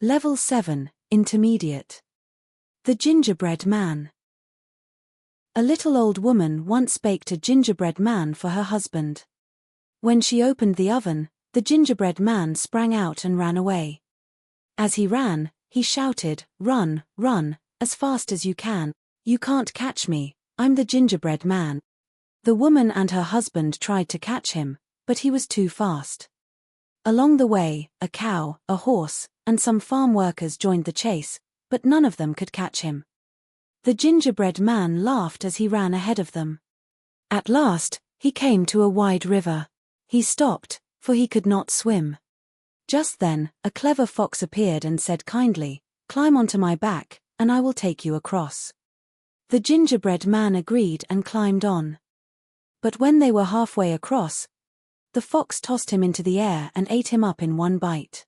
Level 7, Intermediate. The Gingerbread Man. A little old woman once baked a gingerbread man for her husband. When she opened the oven, the gingerbread man sprang out and ran away. As he ran, he shouted, "Run, run, as fast as you can. You can't catch me, I'm the gingerbread man." The woman and her husband tried to catch him, but he was too fast. Along the way, a cow, a horse, and some farm workers joined the chase, but none of them could catch him. The gingerbread man laughed as he ran ahead of them. At last, he came to a wide river. He stopped, for he could not swim. Just then, a clever fox appeared and said kindly, "Climb onto my back, and I will take you across." The gingerbread man agreed and climbed on. But when they were halfway across, the fox tossed him into the air and ate him up in one bite.